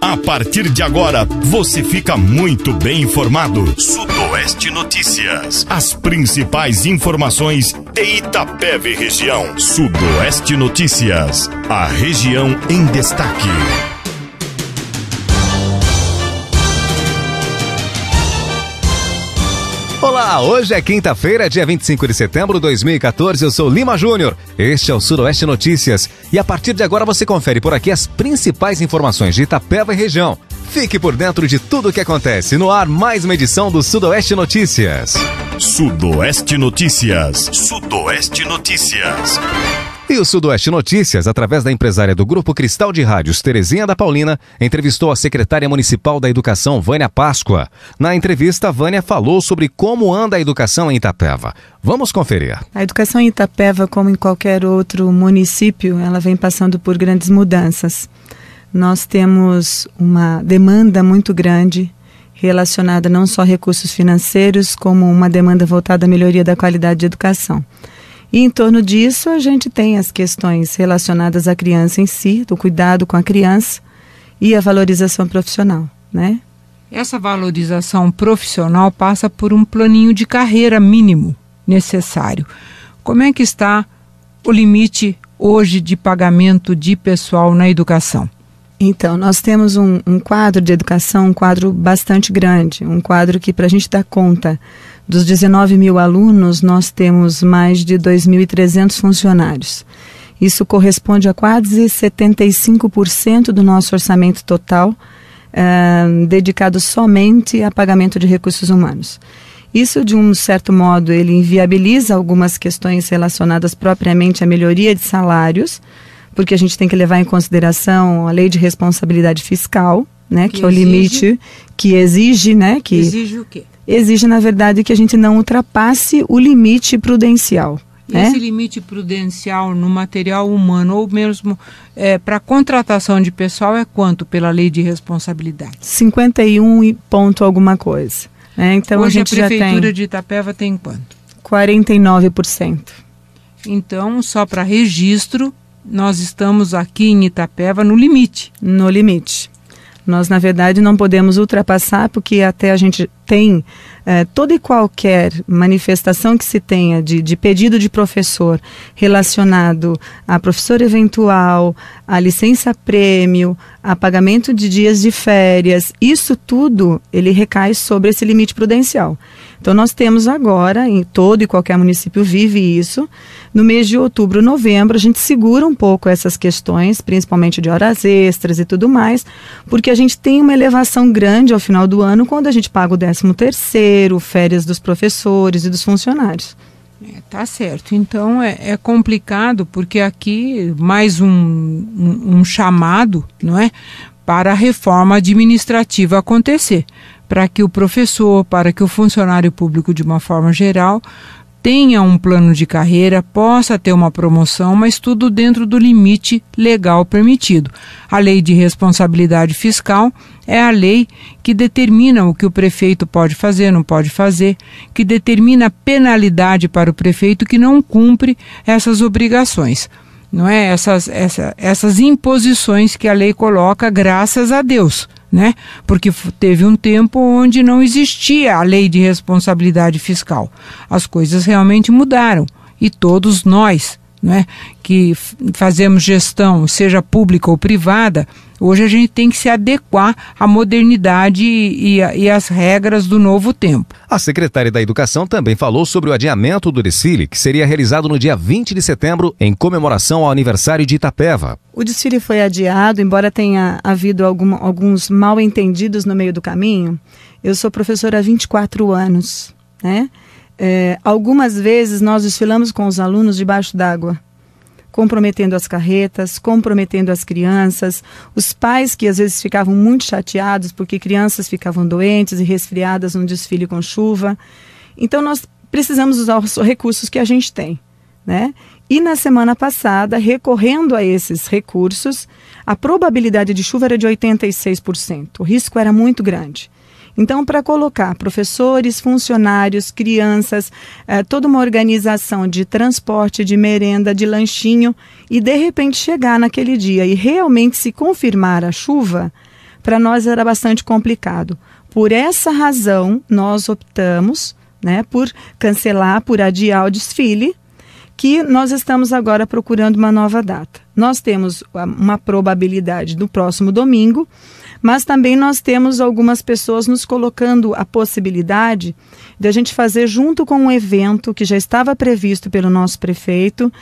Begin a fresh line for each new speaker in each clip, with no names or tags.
A partir de agora, você fica muito bem informado. Sudoeste Notícias. As principais informações de Itapeva e região. Sudoeste Notícias. A região em destaque.
Olá, hoje é quinta-feira, dia 25 de setembro de 2014, eu sou Lima Júnior, este é o Sudoeste Notícias e a partir de agora você confere por aqui as principais informações de Itapeva e região. Fique por dentro de tudo o que acontece, no ar mais uma edição do Sudoeste Notícias.
Sudoeste Notícias. Sudoeste Notícias.
E o Sudoeste Notícias, através da empresária do Grupo Cristal de Rádios, Terezinha da Paulina, entrevistou a secretária municipal da Educação, Vânia Páscoa. Na entrevista, Vânia falou sobre como anda a educação em Itapeva. Vamos conferir.
A educação em Itapeva, como em qualquer outro município, ela vem passando por grandes mudanças. Nós temos uma demanda muito grande relacionada não só a recursos financeiros, como uma demanda voltada à melhoria da qualidade de educação. E em torno disso a gente tem as questões relacionadas à criança em si, do cuidado com a criança e a valorização profissional, né?
Essa valorização profissional passa por um planinho de carreira mínimo necessário. Como é que está o limite hoje de pagamento de pessoal na educação?
Então, nós temos um quadro de educação, um quadro bastante grande, um quadro que, para a gente dar conta dos 19 mil alunos, nós temos mais de 2.300 funcionários. Isso corresponde a quase 75% do nosso orçamento total, dedicado somente a pagamento de recursos humanos. Isso, de um certo modo, ele inviabiliza algumas questões relacionadas propriamente à melhoria de salários, porque a gente tem que levar em consideração a lei de responsabilidade fiscal, né, que é o limite que exige, né, que
exige o quê?
Exige, na verdade, que a gente não ultrapasse o limite prudencial.
Esse limite prudencial no material humano, ou mesmo para contratação de pessoal, é quanto pela lei de responsabilidade?
51 e ponto alguma coisa. Então,
hoje
a gente
Prefeitura de Itapeva tem quanto?
49%.
Então, só para registro, nós estamos aqui em Itapeva no limite.
No limite. Nós, na verdade, não podemos ultrapassar, porque até a gente tem toda e qualquer manifestação que se tenha de pedido de professor relacionado a professor eventual, a licença-prêmio, a pagamento de dias de férias, isso tudo ele recai sobre esse limite prudencial. Então nós temos agora, em todo e qualquer município vive isso, no mês de outubro, novembro, a gente segura um pouco essas questões, principalmente de horas extras e tudo mais, porque a gente tem uma elevação grande ao final do ano quando a gente paga o 13º, férias dos professores e dos funcionários.
Tá certo. Então é complicado, porque aqui mais um chamado, não é, para a reforma administrativa acontecer, para que o professor, para que o funcionário público de uma forma geral tenha um plano de carreira, possa ter uma promoção, mas tudo dentro do limite legal permitido. A lei de responsabilidade fiscal é a lei que determina o que o prefeito pode fazer, não pode fazer, que determina a penalidade para o prefeito que não cumpre essas obrigações. Não é? Essas imposições que a lei coloca, graças a Deus, né? Porque teve um tempo onde não existia a lei de responsabilidade fiscal. As coisas realmente mudaram e todos nós, né, que fazemos gestão, seja pública ou privada, hoje a gente tem que se adequar à modernidade e às regras do novo tempo.
A secretária da Educação também falou sobre o adiamento do desfile, que seria realizado no dia 20 de setembro, em comemoração ao aniversário de Itapeva.
O desfile foi adiado, embora tenha havido alguns mal-entendidos no meio do caminho. Eu sou professora há 24 anos, né? Algumas vezes nós desfilamos com os alunos debaixo d'água, comprometendo as carretas, comprometendo as crianças, os pais que às vezes ficavam muito chateados porque crianças ficavam doentes e resfriadas num desfile com chuva. Então nós precisamos usar os recursos que a gente tem, né? E na semana passada, recorrendo a esses recursos, a probabilidade de chuva era de 86%, o risco era muito grande. Então, para colocar professores, funcionários, crianças, toda uma organização de transporte, de merenda, de lanchinho, e de repente chegar naquele dia e realmente se confirmar a chuva, para nós era bastante complicado. Por essa razão, nós optamos, né, por cancelar, por adiar o desfile, que nós estamos agora procurando uma nova data. Nós temos uma probabilidade do próximo domingo, mas também nós temos algumas pessoas nos colocando a possibilidade de a gente fazer junto com um evento que já estava previsto pelo nosso prefeito,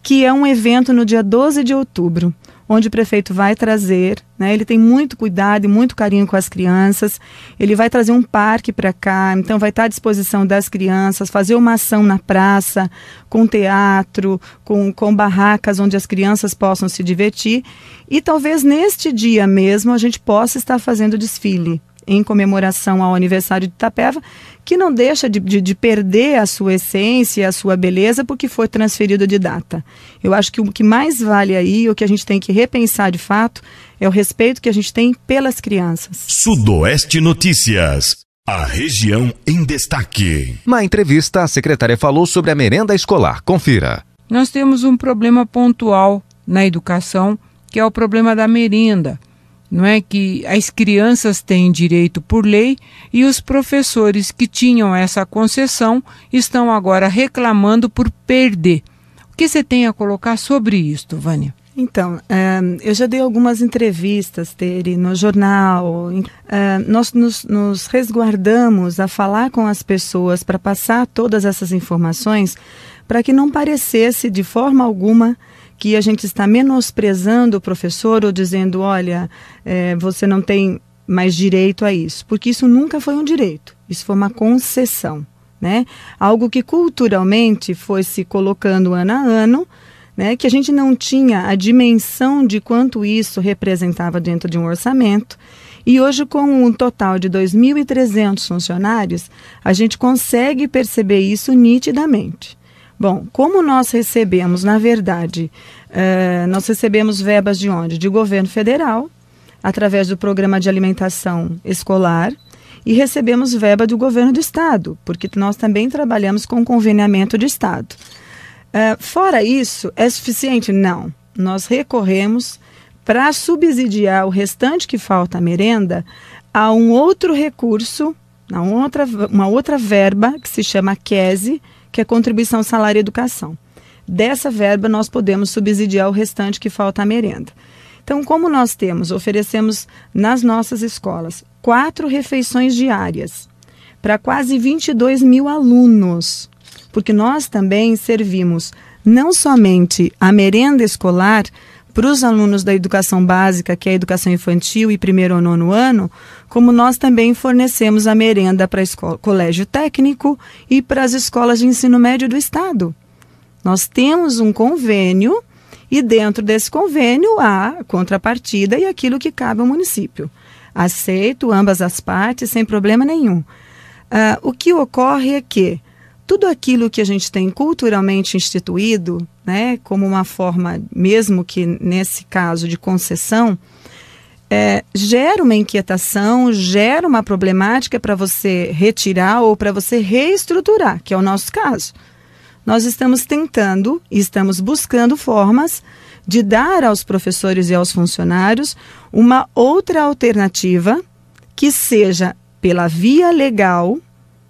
que é um evento no dia 12 de outubro, onde o prefeito vai trazer, né, ele tem muito cuidado e muito carinho com as crianças, ele vai trazer um parque para cá, então vai estar à disposição das crianças, fazer uma ação na praça, com teatro, com barracas onde as crianças possam se divertir, e talvez neste dia mesmo a gente possa estar fazendo desfile em comemoração ao aniversário de Itapeva, que não deixa de perder a sua essência, a sua beleza, porque foi transferido de data. Eu acho que o que mais vale aí, o que a gente tem que repensar de fato, é o respeito que a gente tem pelas crianças.
Sudoeste Notícias. A região em destaque.
Na entrevista, a secretária falou sobre a merenda escolar. Confira.
Nós temos um problema pontual na educação, que é o problema da merenda. Não é que as crianças têm direito por lei e os professores que tinham essa concessão estão agora reclamando por perder. O que você tem a colocar sobre isto, Vânia?
Então, eu já dei algumas entrevistas, Tere, no jornal. Nós nos resguardamos a falar com as pessoas para passar todas essas informações para que não parecesse de forma alguma que a gente está menosprezando o professor ou dizendo, olha, você não tem mais direito a isso. Porque isso nunca foi um direito, isso foi uma concessão, né? Algo que culturalmente foi se colocando ano a ano, né? Que a gente não tinha a dimensão de quanto isso representava dentro de um orçamento. E hoje, com um total de 2.300 funcionários, a gente consegue perceber isso nitidamente. Bom, como nós recebemos, na verdade, nós recebemos verbas de onde? De governo federal, através do programa de alimentação escolar, e recebemos verba do governo do estado, porque nós também trabalhamos com conveniamento de estado. Fora isso, é suficiente? Não. Nós recorremos para subsidiar o restante que falta à merenda a um outro recurso, uma outra verba que se chama QESE, que é Contribuição Salário e Educação. Dessa verba nós podemos subsidiar o restante que falta à merenda. Então, como nós oferecemos nas nossas escolas 4 refeições diárias para quase 22 mil alunos, porque nós também servimos não somente a merenda escolar para os alunos da educação básica, que é a educação infantil e 1º ao 9º ano, como nós também fornecemos a merenda para colégio técnico e para as escolas de ensino médio do estado. Nós temos um convênio e dentro desse convênio há contrapartida e aquilo que cabe ao município. Aceito ambas as partes sem problema nenhum. O que ocorre é que tudo aquilo que a gente tem culturalmente instituído, né, como uma forma, mesmo que nesse caso de concessão, gera uma inquietação, gera uma problemática para você retirar ou para você reestruturar, que é o nosso caso. Nós estamos tentando e estamos buscando formas de dar aos professores e aos funcionários uma outra alternativa que seja pela via legal,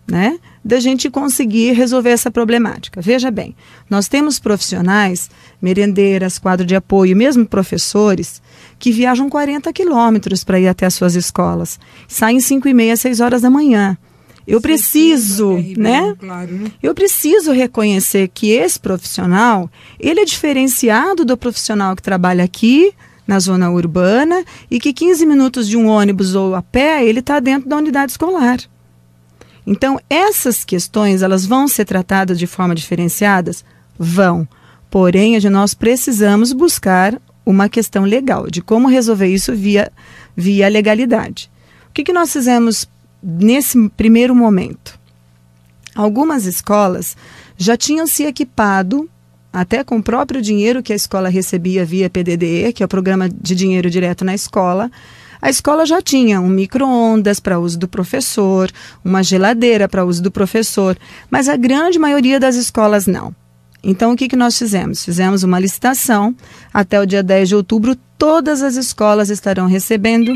né, da gente conseguir resolver essa problemática. Veja bem, nós temos profissionais, merendeiras, quadro de apoio, mesmo professores, que viajam 40 quilômetros para ir até as suas escolas. Saem 5h30, 6 horas da manhã. Eu preciso, né?
Claro, né?
Eu preciso reconhecer que esse profissional, ele é diferenciado do profissional que trabalha aqui, na zona urbana, e que 15 minutos de um ônibus ou a pé, ele está dentro da unidade escolar. Então, essas questões, elas vão ser tratadas de forma diferenciadas? Vão. Porém, nós precisamos buscar uma questão legal, de como resolver isso via legalidade. O que nós fizemos nesse primeiro momento? Algumas escolas já tinham se equipado, até com o próprio dinheiro que a escola recebia via PDDE, que é o Programa de Dinheiro Direto na Escola. A escola já tinha um micro-ondas para uso do professor, uma geladeira para uso do professor, mas a grande maioria das escolas não. Então, o que nós fizemos? Fizemos uma licitação, até o dia 10 de outubro, todas as escolas estarão recebendo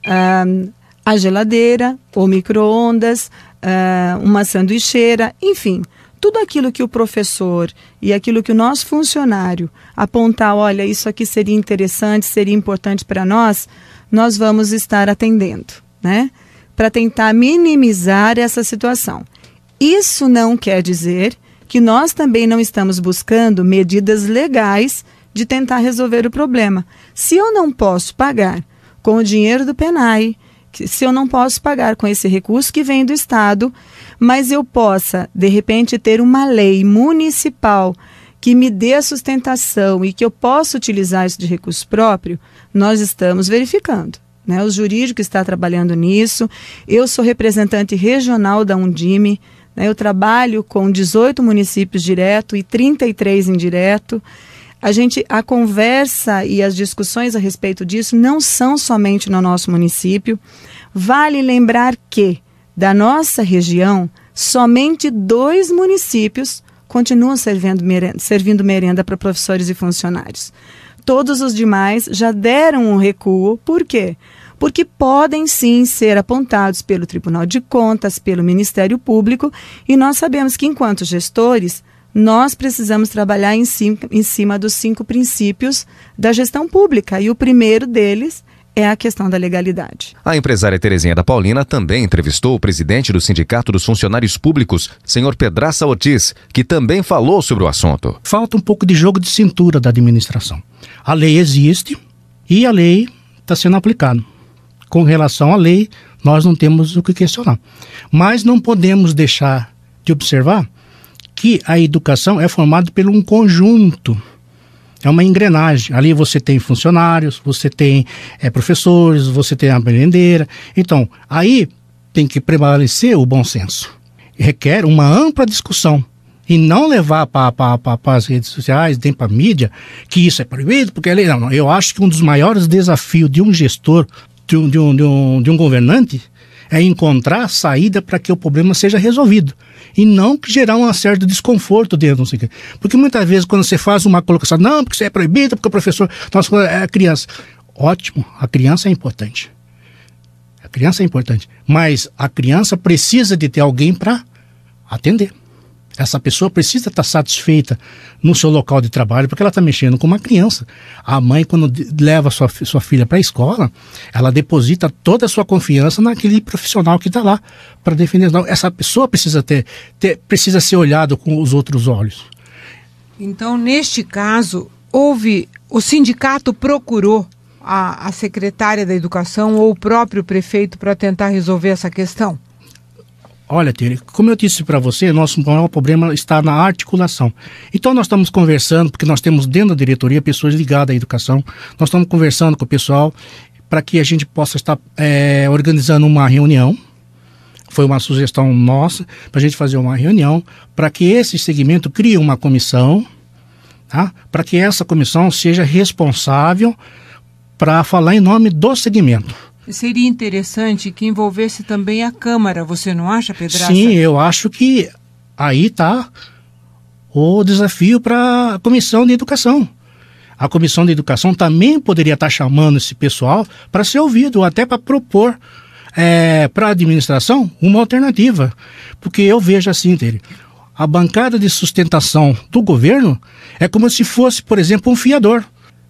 a geladeira, o micro-ondas, uma sanduicheira, enfim, tudo aquilo que o professor e aquilo que o nosso funcionário apontar, olha, isso aqui seria interessante, seria importante para nós vamos estar atendendo, né? Para tentar minimizar essa situação. Isso não quer dizer que nós também não estamos buscando medidas legais de tentar resolver o problema. Se eu não posso pagar com o dinheiro do PENAI, se eu não posso pagar com esse recurso que vem do Estado, mas eu possa, de repente, ter uma lei municipal que me dê a sustentação e que eu possa utilizar isso de recurso próprio, nós estamos verificando, né? O jurídico está trabalhando nisso. Eu sou representante regional da Undime, né? Eu trabalho com 18 municípios direto e 33 indireto. A conversa e as discussões a respeito disso não são somente no nosso município. Vale lembrar que, da nossa região, somente 2 municípios continuam servindo merenda para professores e funcionários. Todos os demais já deram um recuo. Por quê? Porque podem sim ser apontados pelo Tribunal de Contas, pelo Ministério Público, e nós sabemos que, enquanto gestores, nós precisamos trabalhar em cima dos 5 princípios da gestão pública, e o primeiro deles é a questão da legalidade.
A empresária Terezinha da Paulina também entrevistou o presidente do Sindicato dos Funcionários Públicos, senhor Pedraça Ortiz, que também falou sobre o assunto.
Falta um pouco de jogo de cintura da administração. A lei existe e a lei está sendo aplicada. Com relação à lei, nós não temos o que questionar. Mas não podemos deixar de observar que a educação é formada por um conjunto, é uma engrenagem. Ali você tem funcionários, você tem professores, você tem a merendeira. Então, aí tem que prevalecer o bom senso. Requer uma ampla discussão e não levar para as redes sociais, nem para a mídia, que isso é proibido, porque a lei... Não, eu acho que um dos maiores desafios de um gestor, de um governante, é encontrar saída para que o problema seja resolvido. E não gerar um certo desconforto dentro, não sei o quê. Porque muitas vezes quando você faz uma colocação, não, porque isso é proibido, porque o professor, nossa, é a criança. Ótimo, a criança é importante. A criança é importante. Mas a criança precisa de ter alguém para atender. Essa pessoa precisa estar satisfeita no seu local de trabalho, porque ela está mexendo com uma criança. A mãe, quando leva sua filha para a escola, ela deposita toda a sua confiança naquele profissional que está lá para defender. Não, essa pessoa precisa ser olhada com os outros olhos.
Então, neste caso, o sindicato procurou a secretária da Educação ou o próprio prefeito para tentar resolver essa questão?
Olha, Tere, como eu disse para você, nosso maior problema está na articulação. Então nós estamos conversando, porque nós temos dentro da diretoria pessoas ligadas à educação, nós estamos conversando com o pessoal para que a gente possa estar organizando uma reunião. Foi uma sugestão nossa para a gente fazer uma reunião para que esse segmento crie uma comissão, tá? Para que essa comissão seja responsável para falar em nome do segmento.
Seria interessante que envolvesse também a Câmara, você não acha, Pedraça?
Sim, eu acho que aí está o desafio para a Comissão de Educação. A Comissão de Educação também poderia estar chamando esse pessoal para ser ouvido, até para propor para a administração uma alternativa. Porque eu vejo assim, Tere, a bancada de sustentação do governo é como se fosse, por exemplo, um fiador.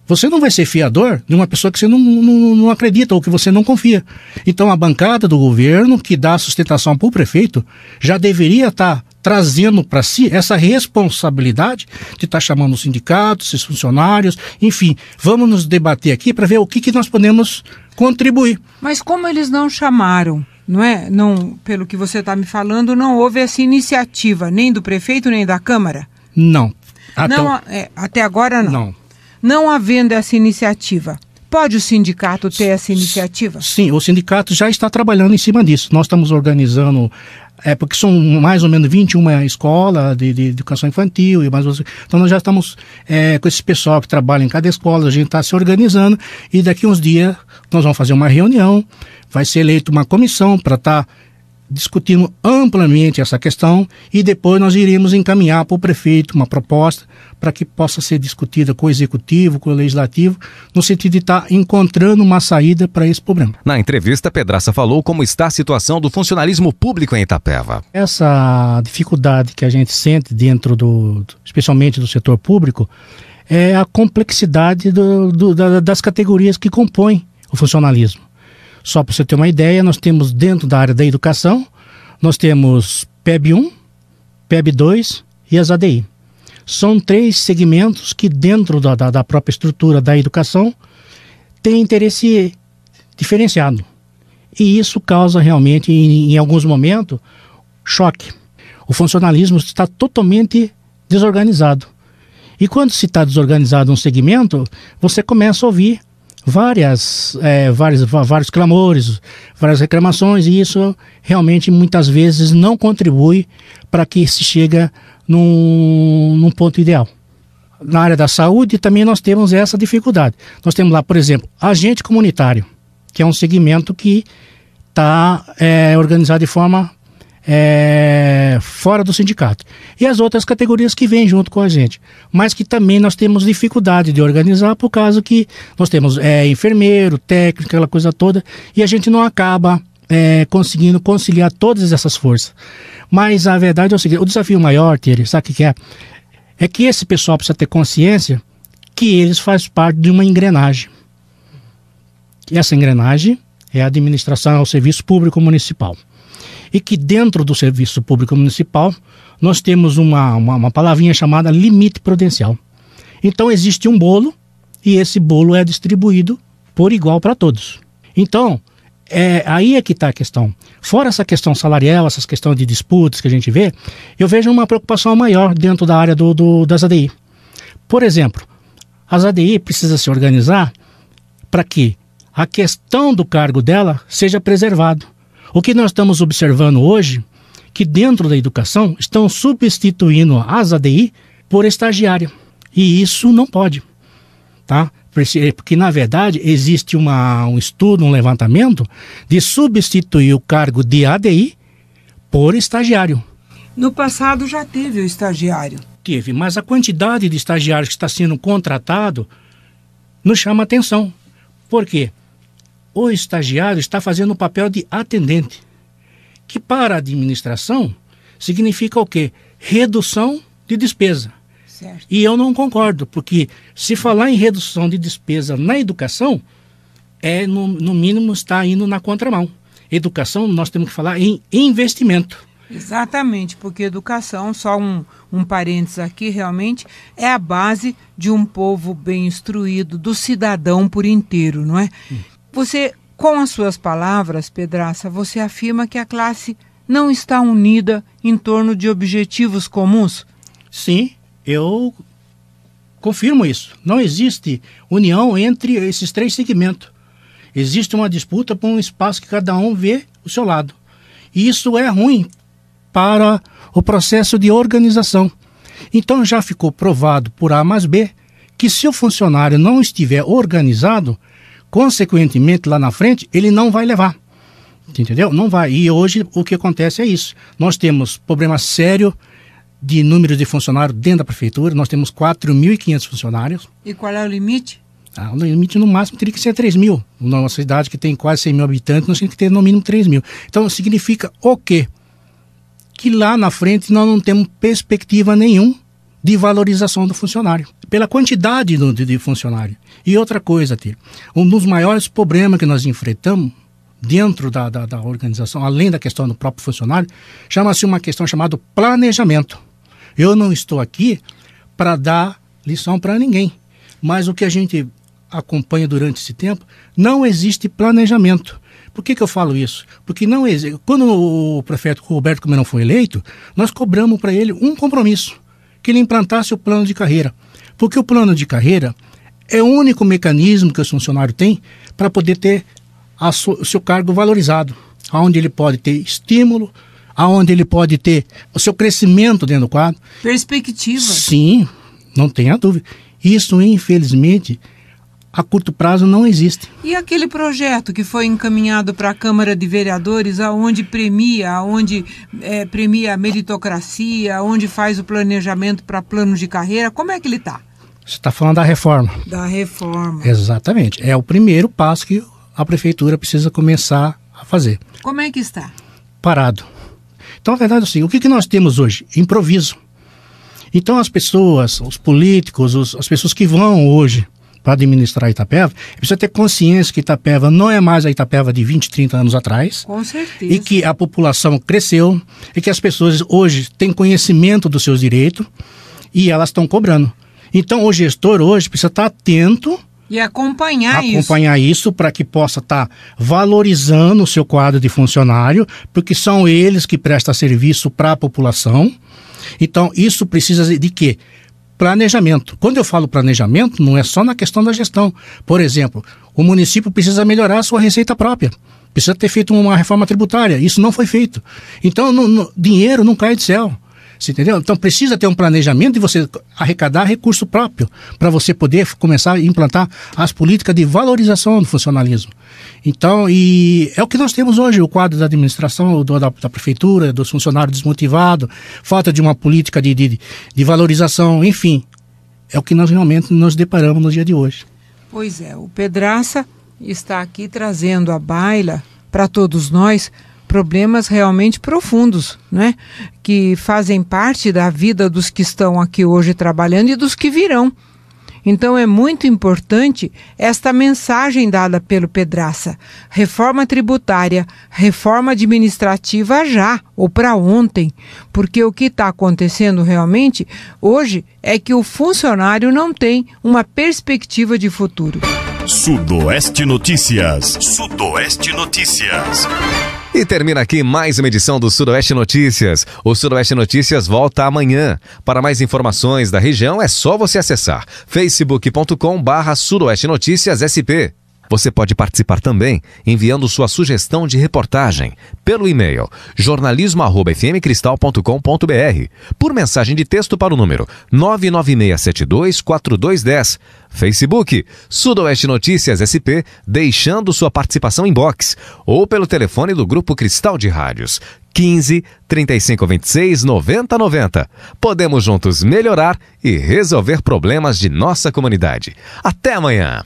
Você não vai ser fiador de uma pessoa que você não acredita ou que você não confia. Então a bancada do governo que dá sustentação para o prefeito já deveria estar trazendo para si essa responsabilidade de estar chamando os sindicatos, os funcionários, enfim, vamos nos debater aqui para ver o que nós podemos contribuir.
Mas como eles não chamaram, não é? Não, pelo que você está me falando, não houve essa iniciativa nem do prefeito nem da Câmara?
Não.
Até agora não. Não havendo essa iniciativa, pode o sindicato ter essa iniciativa?
Sim, o sindicato já está trabalhando em cima disso. Nós estamos organizando, porque são mais ou menos 21 escolas de educação infantil. Então nós já estamos com esse pessoal que trabalha em cada escola, a gente está se organizando e daqui uns dias nós vamos fazer uma reunião, vai ser eleita uma comissão para estar discutimos amplamente essa questão e depois nós iremos encaminhar para o prefeito uma proposta para que possa ser discutida com o executivo, com o legislativo, no sentido de estar encontrando uma saída para esse problema.
Na entrevista, Pedraça falou como está a situação do funcionalismo público em Itapeva.
Essa dificuldade que a gente sente dentro especialmente do setor público, é a complexidade das categorias que compõem o funcionalismo. Só para você ter uma ideia, nós temos dentro da área da educação, nós temos PEB 1, PEB 2 e as ADI. São 3 segmentos que dentro da própria estrutura da educação têm interesse diferenciado. E isso causa realmente, em alguns momentos, choque. O funcionalismo está totalmente desorganizado. E quando se está desorganizado um segmento, você começa a ouvir vários clamores, várias reclamações, e isso realmente muitas vezes não contribui para que se chegue num ponto ideal. Na área da saúde também nós temos essa dificuldade. Nós temos lá, por exemplo, agente comunitário, que é um segmento que está organizado de forma fora do sindicato. E as outras categorias que vêm junto com a gente. Mas que também nós temos dificuldade de organizar por causa que nós temos enfermeiro, técnico, aquela coisa toda, e a gente não acaba conseguindo conciliar todas essas forças. Mas a verdade é o seguinte, o desafio maior, Tere, sabe o que é? É que esse pessoal precisa ter consciência que eles fazem parte de uma engrenagem. E essa engrenagem é a administração ao serviço público municipal. E que dentro do serviço público municipal nós temos uma palavrinha chamada limite prudencial. Então existe um bolo e esse bolo é distribuído por igual para todos. Então, aí é que está a questão. Fora essa questão salarial, essas questões de disputas que a gente vê, eu vejo uma preocupação maior dentro da área das ADI. Por exemplo, as ADI precisam se organizar para que a questão do cargo dela seja preservado. O que nós estamos observando hoje, que dentro da educação estão substituindo as ADI por estagiário. E isso não pode, tá? Porque, na verdade, existe um estudo, um levantamento de substituir o cargo de ADI por estagiário.
No passado já teve o estagiário.
Teve, mas a quantidade de estagiários que está sendo contratado nos chama atenção. Por quê? O estagiário está fazendo o papel de atendente, que para a administração significa o quê? Redução de despesa.
Certo.
E eu não concordo, porque se falar em redução de despesa na educação, no mínimo está indo na contramão. Educação, nós temos que falar em investimento.
Exatamente, porque educação, só um parênteses aqui, realmente é a base de um povo bem instruído, do cidadão por inteiro, não é? Você, com as suas palavras, Pedraça, você afirma que a classe não está unida em torno de objetivos comuns?
Sim, eu confirmo isso. Não existe união entre esses 3 segmentos. Existe uma disputa por um espaço que cada um vê o seu lado. E isso é ruim para o processo de organização. Então já ficou provado por A mais B que se o funcionário não estiver organizado, consequentemente, lá na frente, ele não vai levar. Entendeu? Não vai. E hoje o que acontece é isso. Nós temos problema sério de número de funcionários dentro da prefeitura. Nós temos 4.500 funcionários.
E qual é o limite?
O limite no máximo teria que ser 3.000. Numa cidade que tem quase 100.000 habitantes, nós temos que ter no mínimo 3.000. Então significa o quê? Que lá na frente nós não temos perspectiva nenhuma de valorização do funcionário, pela quantidade de funcionário. E outra coisa, Tio, um dos maiores problemas que nós enfrentamos dentro da organização, além da questão do próprio funcionário, chama-se uma questão chamada planejamento. Eu não estou aqui para dar lição para ninguém, mas o que a gente acompanha durante esse tempo, não existe planejamento. Por que eu falo isso? Porque não existe. Quando o prefeito Roberto Comerão foi eleito, nós cobramos para ele um compromisso, que ele implantasse o plano de carreira. Porque o plano de carreira é o único mecanismo que o funcionário tem para poder ter o seu cargo valorizado, onde ele pode ter estímulo, onde ele pode ter o seu crescimento dentro do quadro.
Perspectiva.
Sim, não tenha dúvida. Isso, infelizmente, a curto prazo não existe.
E aquele projeto que foi encaminhado para a Câmara de Vereadores, aonde premia a meritocracia, onde faz o planejamento para plano de carreira, como é que ele está?
Você está falando da reforma.
Da reforma.
Exatamente. É o primeiro passo que a prefeitura precisa começar a fazer.
Como é que está?
Parado. Então, na verdade, assim, o que nós temos hoje? Improviso. Então, as pessoas, os políticos, as pessoas que vão hoje para administrar a Itapeva, precisa ter consciência que Itapeva não é mais a Itapeva de 20, 30 anos atrás.
Com certeza.
E que a população cresceu e que as pessoas hoje têm conhecimento dos seus direitos e elas estão cobrando. Então, o gestor hoje precisa estar atento
e acompanhar
isso para que possa estar valorizando o seu quadro de funcionário, porque são eles que prestam serviço para a população. Então, isso precisa de quê? Planejamento. Quando eu falo planejamento, não é só na questão da gestão. Por exemplo, o município precisa melhorar a sua receita própria. Precisa ter feito uma reforma tributária. Isso não foi feito. Então, dinheiro não cai do céu. Você entendeu? Então, precisa ter um planejamento de você arrecadar recurso próprio para você poder começar a implantar as políticas de valorização do funcionalismo. Então, e é o que nós temos hoje, o quadro da administração, da prefeitura, dos funcionários desmotivados, falta de uma política de valorização, enfim. É o que nós realmente nos deparamos no dia de hoje.
Pois é, o Pedraça está aqui trazendo à baila para todos nós problemas realmente profundos, né? Que fazem parte da vida dos que estão aqui hoje trabalhando e dos que virão. Então é muito importante esta mensagem dada pelo Pedraça. Reforma tributária, reforma administrativa já, ou para ontem. Porque o que está acontecendo realmente hoje é que o funcionário não tem uma perspectiva de futuro.
Sudoeste Notícias. Sudoeste Notícias.
E termina aqui mais uma edição do Sudoeste Notícias. O Sudoeste Notícias volta amanhã. Para mais informações da região, é só você acessar facebook.com/Sudoeste Notícias SP. Você pode participar também enviando sua sugestão de reportagem pelo e-mail jornalismo@fmcristal.com.br, por mensagem de texto para o número 996724210. Facebook Sudoeste Notícias SP, deixando sua participação em box, ou pelo telefone do Grupo Cristal de Rádios 15 3526 9090. Podemos juntos melhorar e resolver problemas de nossa comunidade. Até amanhã.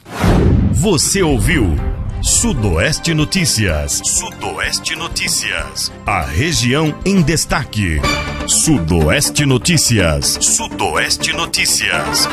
Você ouviu Sudoeste Notícias. Sudoeste Notícias. A região em destaque. Sudoeste Notícias. Sudoeste Notícias.